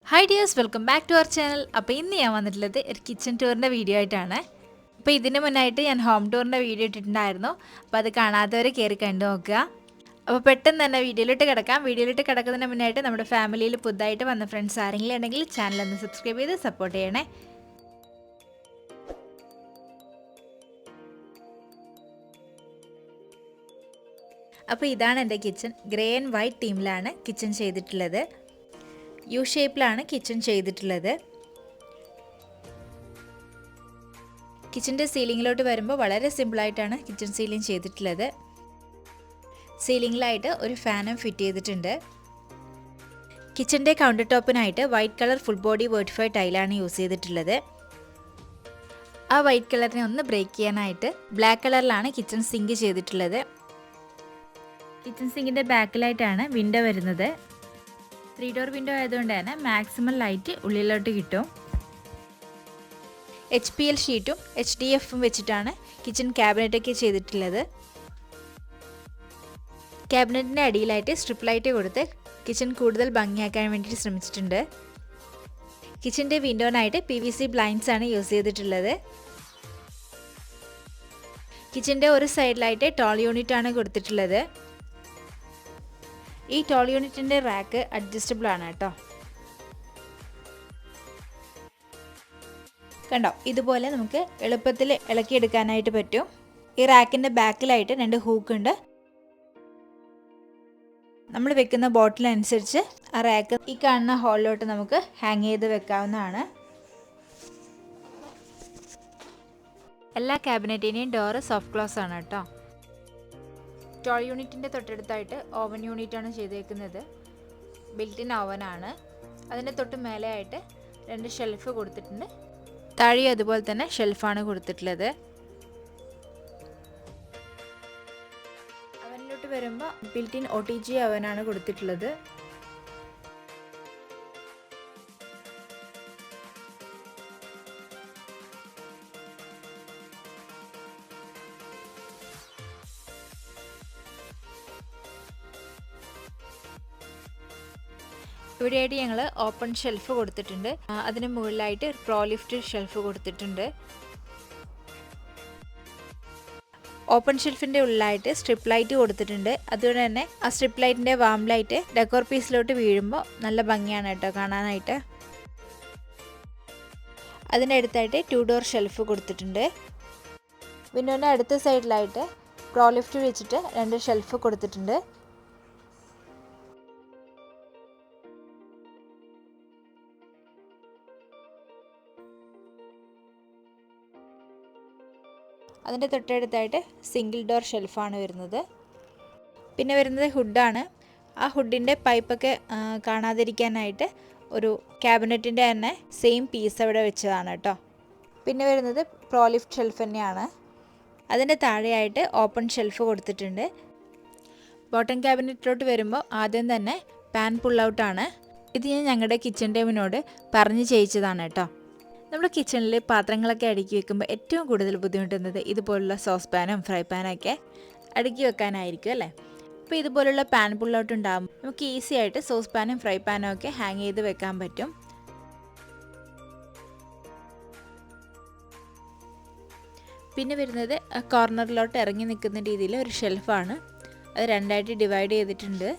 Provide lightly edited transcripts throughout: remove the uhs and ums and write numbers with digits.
Hi dears, welcome back to our channel. അപ്പോൾ ഇന്ന് ഞാൻ വന്നിട്ടുള്ളത് ഒരു കിച്ചൺ ടൂറിൻ്റെ വീഡിയോ ആയിട്ടാണ്. അപ്പോൾ ഇതിന് മുന്നായിട്ട് ഞാൻ ഹോം ടൂറിൻ്റെ വീഡിയോ ഇട്ടിട്ടുണ്ടായിരുന്നു. അപ്പോൾ അത് കാണാത്തവർ കയറി കണ്ടു നോക്കുക. അപ്പോൾ പെട്ടെന്ന് തന്നെ വീഡിയോയിലിട്ട് കിടക്കാം. വീഡിയോയിലിട്ട് കിടക്കുന്നതിന് മുന്നായിട്ട് നമ്മുടെ ഫാമിലിയിൽ പുതുതായിട്ട് വന്ന ഫ്രണ്ട്സ് ആരെങ്കിലും ഉണ്ടെങ്കിൽ ചാനൽ ഒന്ന് സബ്സ്ക്രൈബ് ചെയ്ത് സപ്പോർട്ട് ചെയ്യണേ. അപ്പോൾ ഇതാണ് എൻ്റെ കിച്ചൺ. ഗ്രേ ആൻഡ് വൈറ്റ് തീമിലാണ് കിച്ചൺ ചെയ്തിട്ടുള്ളത്. യു ഷേപ്പിലാണ് കിച്ചൺ ചെയ്തിട്ടുള്ളത്. കിച്ചൻ്റെ സീലിങ്ങിലോട്ട് വരുമ്പോൾ വളരെ സിമ്പിളായിട്ടാണ് കിച്ചൺ സീലിംഗ് ചെയ്തിട്ടുള്ളത്. സീലിങ്ങിലായിട്ട് ഒരു ഫാനും ഫിറ്റ് ചെയ്തിട്ടുണ്ട്. കിച്ചൻ്റെ കൗണ്ടർ ടോപ്പിനായിട്ട് white colour full body vitrified ടൈലാണ് യൂസ് ചെയ്തിട്ടുള്ളത്. ആ വൈറ്റ് കളറിനെ ഒന്ന് ബ്രേക്ക് ചെയ്യാനായിട്ട് ബ്ലാക്ക് കളറിലാണ് കിച്ചൺ സിങ്ക് ചെയ്തിട്ടുള്ളത്. കിച്ചൺ സിങ്കിൻ്റെ ബാക്കിലായിട്ടാണ് വിൻഡോ വരുന്നത്. 3 ഡോർ വിൻഡോ ആയതുകൊണ്ട് തന്നെ മാക്സിമം ലൈറ്റ് ഉള്ളിലോട്ട് കിട്ടും. HPL ഷീറ്റും HDFും വെച്ചിട്ടാണ് കിച്ചൺ ക്യാബിനറ്റൊക്കെ ചെയ്തിട്ടുള്ളത്. ക്യാബിനറ്റിൻ്റെ അടിയിലായിട്ട് സ്ട്രിപ്പ് ലൈറ്റ് കൊടുത്ത് കിച്ചൺ കൂടുതൽ ഭംഗിയാക്കാൻ വേണ്ടിയിട്ട് ശ്രമിച്ചിട്ടുണ്ട്. കിച്ചൻ്റെ വിൻഡോനായിട്ട് PVC ബ്ലൈൻഡ്സ് ആണ് യൂസ് ചെയ്തിട്ടുള്ളത്. കിച്ചൻ്റെ ഒരു സൈഡിലായിട്ട് ടോൾ യൂണിറ്റ് ആണ് കൊടുത്തിട്ടുള്ളത്. ഈ ടോൾ യൂണിറ്റിൻ്റെ റാക്ക് അഡ്ജസ്റ്റബിൾ ആണ് കേട്ടോ. കണ്ടോ, ഇതുപോലെ നമുക്ക് എളുപ്പത്തിൽ ഇളക്കിയെടുക്കാനായിട്ട് പറ്റും. ഈ റാക്കിൻ്റെ ബാക്കിലായിട്ട് 2 ഹൂക്ക് ഉണ്ട്. നമ്മൾ വെക്കുന്ന ബോട്ടിലനുസരിച്ച് ആ റാക്ക് ഈ കാണുന്ന ഹോളിലോട്ട് നമുക്ക് ഹാങ് ചെയ്ത് വെക്കാവുന്നതാണ്. എല്ലാ ക്യാബിനറ്റിൻ്റെയും ഡോറ് സോഫ്റ്റ് ക്ലോസ് ആണ് കേട്ടോ. ടോൾ യൂണിറ്റിൻ്റെ തൊട്ടടുത്തായിട്ട് ഓവൻ യൂണിറ്റാണ് ചെയ്തേക്കുന്നത്. ബിൽറ്റിൻ ഓവനാണ്. അതിൻ്റെ തൊട്ട് മേലെയായിട്ട് 2 ഷെൽഫ് കൊടുത്തിട്ടുണ്ട്. താഴെ അതുപോലെ തന്നെ ഷെൽഫാണ് കൊടുത്തിട്ടുള്ളത്. അവനിലോട്ട് വരുമ്പോൾ ബിൽറ്റിൻ OTG അവനാണ് കൊടുത്തിട്ടുള്ളത്. ഇവിടെയായിട്ട് ഞങ്ങൾ ഓപ്പൺ ഷെൽഫ് കൊടുത്തിട്ടുണ്ട്. അതിന് മുകളിലായിട്ട് പ്രോലിഫ്റ്റ് ഷെൽഫ് കൊടുത്തിട്ടുണ്ട്. ഓപ്പൺ ഷെൽഫിൻ്റെ ഉള്ളിലായിട്ട് സ്ട്രിപ്പ് ലൈറ്റ് കൊടുത്തിട്ടുണ്ട്. അതുകൊണ്ട് തന്നെ ആ സ്ട്രിപ്പ് ലൈറ്റിൻ്റെ വാം ലൈറ്റ് ഡെക്കോർ പീസിലോട്ട് വീഴുമ്പോൾ നല്ല ഭംഗിയാണ് കേട്ടോ കാണാനായിട്ട്. അതിൻ്റെ അടുത്തായിട്ട് 2 ഡോർ ഷെൽഫ് കൊടുത്തിട്ടുണ്ട്. വിൻഡോൻ്റെ അടുത്ത സൈഡിലായിട്ട് പ്രോലിഫ്റ്റ് വെച്ചിട്ട് 2 ഷെൽഫ് കൊടുത്തിട്ടുണ്ട്. അതിൻ്റെ തൊട്ടടുത്തായിട്ട് സിംഗിൾ ഡോർ ഷെൽഫാണ് വരുന്നത്. പിന്നെ വരുന്നത് ഹുഡാണ്. ആ ഹുഡിൻ്റെ പൈപ്പൊക്കെ കാണാതിരിക്കാനായിട്ട് ഒരു ക്യാബിനറ്റിൻ്റെ തന്നെ സെയിം പീസ് അവിടെ വെച്ചതാണ് കേട്ടോ. പിന്നെ വരുന്നത് പ്രോലിഫ്റ്റ് ഷെൽഫ് തന്നെയാണ്. അതിൻ്റെ താഴെയായിട്ട് ഓപ്പൺ ഷെൽഫ് കൊടുത്തിട്ടുണ്ട്. ബോട്ടം ക്യാബിനറ്റിലോട്ട് വരുമ്പോൾ ആദ്യം തന്നെ പാൻ പുൾ ഔട്ടാണ്. ഇത് ഞാൻ ഞങ്ങളുടെ കിച്ചൺ ടീമിനോട് പറഞ്ഞ് ചെയ്യിച്ചതാണ് കേട്ടോ. നമ്മുടെ കിച്ചണിൽ പാത്രങ്ങളൊക്കെ അടുക്കി വെക്കുമ്പോൾ ഏറ്റവും കൂടുതൽ ബുദ്ധിമുട്ടുന്നത് ഇതുപോലുള്ള സോസ് പാനും ഫ്രൈ പാനൊക്കെ അടുക്കി വെക്കാനായിരിക്കും അല്ലേ. അപ്പോൾ ഇതുപോലുള്ള പാൻ പുള്ളൗട്ട് ഉണ്ടാകുമ്പോൾ നമുക്ക് ഈസി ആയിട്ട് സോസ് പാനും ഫ്രൈ പാനും ഒക്കെ ഹാങ് ചെയ്ത് വെക്കാൻ പറ്റും. പിന്നെ വരുന്നത് കോർണറിലോട്ട് ഇറങ്ങി നിൽക്കുന്ന രീതിയിൽ ഒരു ഷെൽഫാണ്. അത് 2ആയിട്ട് ഡിവൈഡ് ചെയ്തിട്ടുണ്ട്.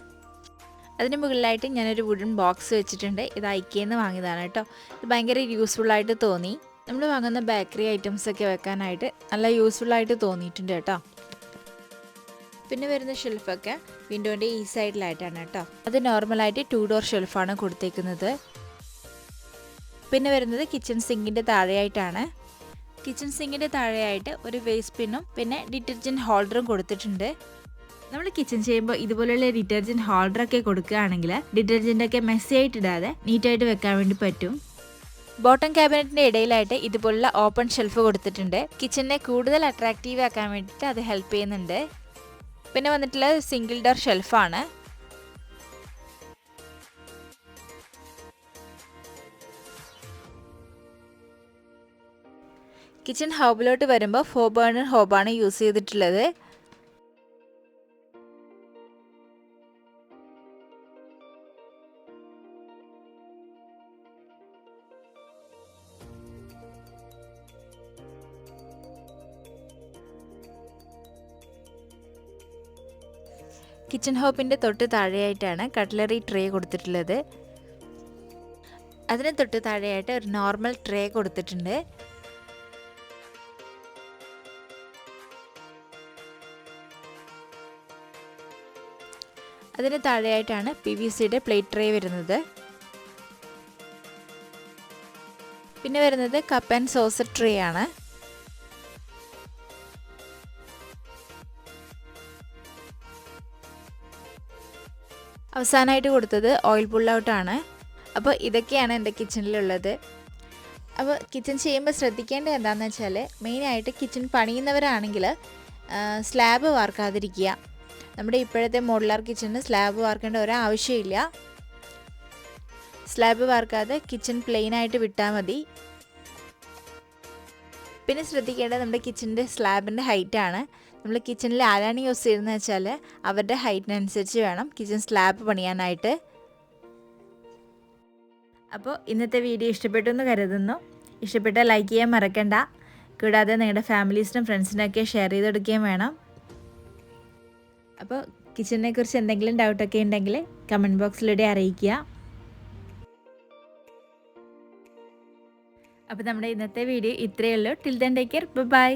അതിന് മുകളിലായിട്ട് ഞാനൊരു വുഡൻ ബോക്സ് വെച്ചിട്ടുണ്ട്. ഇത് ഐക്കേന്ന് വാങ്ങിയതാണ് കേട്ടോ. ഇത് ഭയങ്കര യൂസ്ഫുള്ളായിട്ട് തോന്നി. നമ്മൾ വാങ്ങുന്ന ബേക്കറി ഐറ്റംസൊക്കെ വെക്കാനായിട്ട് നല്ല യൂസ്ഫുള്ളായിട്ട് തോന്നിയിട്ടുണ്ട് കേട്ടോ. പിന്നെ വരുന്ന ഷെൽഫൊക്കെ വിൻഡോൻ്റെ ഈ സൈഡിലായിട്ടാണ് കേട്ടോ. അത് നോർമലായിട്ട് 2 ഡോർ ഷെൽഫാണ് കൊടുത്തേക്കുന്നത്. പിന്നെ വരുന്നത് കിച്ചൺ സിങ്കിൻ്റെ താഴെയായിട്ടാണ്. കിച്ചൺ സിങ്കിൻ്റെ താഴെയായിട്ട് ഒരു വേസ്റ്റ് പിന്നും പിന്നെ ഡിറ്റർജൻറ്റ് ഹോൾഡറും കൊടുത്തിട്ടുണ്ട്. നമ്മൾ കിച്ചൺ ചെയ്യുമ്പോൾ ഇതുപോലെയുള്ള ഡിറ്റർജൻറ്റ് ഹോൾഡറൊക്കെ കൊടുക്കുകയാണെങ്കിൽ ഡിറ്റർജൻറ്റൊക്കെ മെസ്സി ആയിട്ട് ഇടാതെ നീറ്റായിട്ട് വെക്കാൻ വേണ്ടി പറ്റും. ബോട്ടം ക്യാബിനറ്റിൻ്റെ ഇടയിലായിട്ട് ഇതുപോലുള്ള ഓപ്പൺ ഷെൽഫ് കൊടുത്തിട്ടുണ്ട്. കിച്ചണിനെ കൂടുതൽ അട്രാക്റ്റീവ് ആക്കാൻ വേണ്ടിയിട്ട് അത് ഹെൽപ്പ് ചെയ്യുന്നുണ്ട്. പിന്നെ വന്നിട്ടുള്ളത് സിംഗിൾ ഡോർ ഷെൽഫാണ്. കിച്ചൺ ഹോബിലോട്ട് വരുമ്പോൾ 4 ബർണർ ഹോബാണ് യൂസ് ചെയ്തിട്ടുള്ളത്. കിച്ചൺ ഹോപ്പിൻ്റെ തൊട്ട് താഴെയായിട്ടാണ് കട്ട്ലറി ട്രേ കൊടുത്തിട്ടുള്ളത്. അതിന് തൊട്ട് താഴെയായിട്ട് ഒരു നോർമൽ ട്രേ കൊടുത്തിട്ടുണ്ട്. അതിന് താഴെയായിട്ടാണ് PVCയുടെ പ്ലേറ്റ് ട്രേ വരുന്നത്. പിന്നെ വരുന്നത് കപ്പ് ആൻഡ് സോസർ ട്രേ ആണ്. അവസാനമായിട്ട് കൊടുത്തത് ഓയിൽ പുൾ ഔട്ടാണ്. അപ്പോൾ ഇതൊക്കെയാണ് എൻ്റെ കിച്ചണിലുള്ളത്. അപ്പോൾ കിച്ചൺ ചെയ്യുമ്പോൾ ശ്രദ്ധിക്കേണ്ടത് എന്താണെന്ന് വെച്ചാൽ, മെയിനായിട്ട് കിച്ചൺ പണിയുന്നവരാണെങ്കിൽ സ്ലാബ് വാർക്കാതിരിക്കുക. നമ്മുടെ ഇപ്പോഴത്തെ മോഡുലാർ കിച്ചണിന് സ്ലാബ് വാർക്കേണ്ട ഒരാവശ്യമില്ല. സ്ലാബ് വാർക്കാതെ കിച്ചൺ പ്ലെയിനായിട്ട് വിട്ടാൽ മതി. പിന്നെ ശ്രദ്ധിക്കേണ്ടത് നമ്മുടെ കിച്ചണിൻ്റെ സ്ലാബിൻ്റെ ഹൈറ്റാണ്. നമ്മൾ കിച്ചണിൽ ആരാണ് യൂസ് ചെയ്യുന്നത് വെച്ചാൽ അവരുടെ ഹൈറ്റിനനുസരിച്ച് വേണം കിച്ചൺ സ്ലാബ് പണിയാനായിട്ട്. അപ്പോൾ ഇന്നത്തെ വീഡിയോ ഇഷ്ടപ്പെട്ടു എന്ന് കരുതുന്നു. ഇഷ്ടപ്പെട്ടാൽ ലൈക്ക് ചെയ്യാൻ മറക്കണ്ട. കൂടാതെ നിങ്ങളുടെ ഫാമിലീസിനും ഫ്രണ്ട്സിനൊക്കെ ഷെയർ ചെയ്ത് കൊടുക്കുകയും വേണം. അപ്പോൾ കിച്ചണിനെ കുറിച്ച് എന്തെങ്കിലും ഡൗട്ടൊക്കെ ഉണ്ടെങ്കിൽ കമൻറ്റ് ബോക്സിലൂടെ അറിയിക്കുക. അപ്പോൾ നമ്മുടെ ഇന്നത്തെ വീഡിയോ ഇത്രയേ ഉള്ളൂ. Till then take care. By.